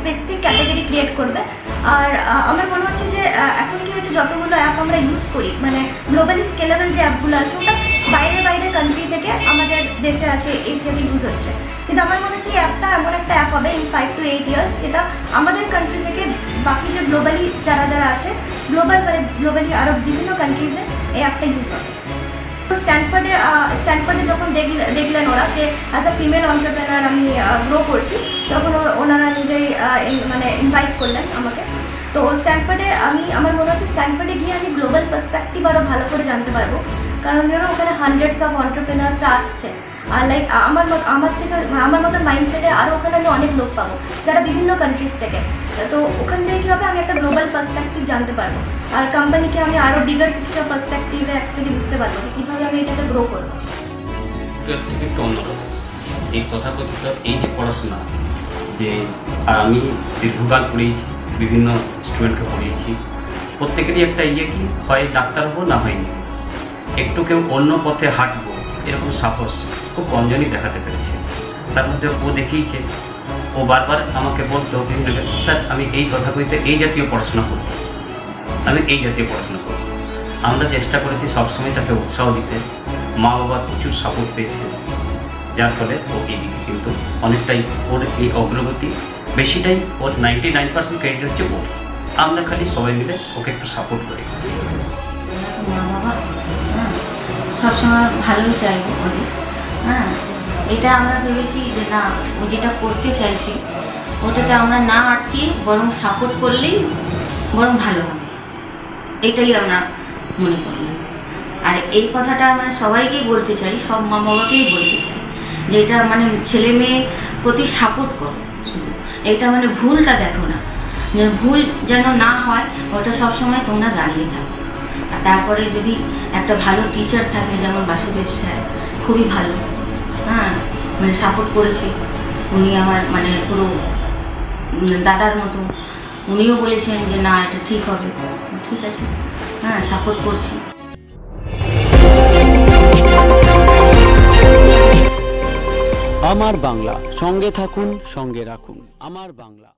Specific category create করবে। আর আমার মনে হচ্ছে যে এখন কি হচ্ছে, যতগুলো অ্যাপ আমরা ইউজ করি, মানে গ্লোবালি স্কেলেবল যে অ্যাপগুলো আছে ওটা বাইরে বাইরে কান্ট্রি থেকে আমাদের দেশে আছে, এশিয়াতে ইউজ হচ্ছে। কিন্তু আমার মনে হচ্ছে এই অ্যাপটা এমন একটা অ্যাপ হবে ইন 5 to 8 ইয়ার্স, যেটা আমাদের কান্ট্রি থেকে বাকি যে গ্লোবালি যারা যারা আছে, গ্লোবালি আরও বিভিন্ন কান্ট্রিজে এই অ্যাপটা ইউজ হবে। তো স্ট্যানফোর্ডে যখন দেখলেন ওরা যে অ্যাজ আ ফিমেল অন্টারপ্রেনার আমি গ্রো করছি, তখন ওনারা নিজেই মানে ইনভাইট করলেন আমাকে। তো আমার মনে হচ্ছে স্ট্যানফোর্ডে গিয়ে আমি গ্লোবাল পার্সপেক্টিভ আরও ভালো করে জানতে পারবো, কারণ ওখানে হান্ড্রেডস অফ অন্টারপ্রেনার্সরা আসছে। আর লাইক আমার মতো মাইন্ডসেটে আরও ওখানে আমি অনেক লোক পাবো যারা বিভিন্ন কান্ট্রিজ থেকে। তো ওখান থেকে কী হবে, আমি একটা গ্লোবাল পার্সপেক্টিভ জানতে পারবো, আর কোম্পানিকে আমি আরও বিগার পিকচার পার্সপেক্টিভে অ্যাকচুয়ালি বুঝতে পারবো যে কীভাবে আমি এটাকে গ্রো করবো। থেকে একটু অন্যরকম এই তথাকথিত এই যে পড়াশোনা, যে আমি দীর্ঘকাল পড়িয়েছি, বিভিন্ন স্টুডেন্টকে পড়িয়েছি, প্রত্যেকেরই একটা কি হয় ডাক্তার হবো না হয়নি, একটু কেউ অন্য পথে হাঁটবো এরকম সাহস খুব কমজনই দেখাতে পেরেছে। তার মধ্যে ও দেখিয়েছে, ও বারবার আমাকে বলতো স্যার আমি এই তথাকথিত এই জাতীয় পড়াশোনা করব, আমি এই জাতীয় পড়াশোনা করব। আমরা চেষ্টা করেছি সবসময় তাকে উৎসাহ দিতে, মা বাবার প্রচুর সাপোর্ট পেয়েছে, যার ফলে ও এই দিকে কিন্তু অনেকটাই ওর এই অগ্রগতি বেশিটাই ওর 99% ক্রেডিট হচ্ছে ওর। আমরা খালি সবাই মিলে ওকে একটু সাপোর্ট করে গেছি। মা বাবা সবসময় ভালোই চাইবো ওদের। এটা আমরা ভেবেছি যে না, ও যেটা করতে চাইছে ওটাতে আমরা না আটকে বরং সাপোর্ট করলেই বরং ভালো হবে, এটাই আমরা মনে করি। আর এই কথাটা মানে সবাইকেই বলতে চাই, সব মা বাবাকেই বলতে চাই যে এটা মানে ছেলে মেয়ে প্রতি সাপোর্ট করো, শুধু এটা মানে ভুলটা দেখো না, যে ভুল যেন না হয় ওটা সবসময় তোমরা দাঁড়িয়ে থাকো। আর তারপরে যদি একটা ভালো টিচার থাকে, যেমন বাসুদেব স্যার খুবই ভালো, মানে সাপোর্ট করেছে। উনি আমার মানে পুরো দাদার মতো, উনিও বলেছেন যে না এটা ঠিক হবে, ঠিক আছে, সাপোর্ট করছি। আমার বাংলা, সঙ্গে থাকুন, সঙ্গে রাখুন আমার বাংলা।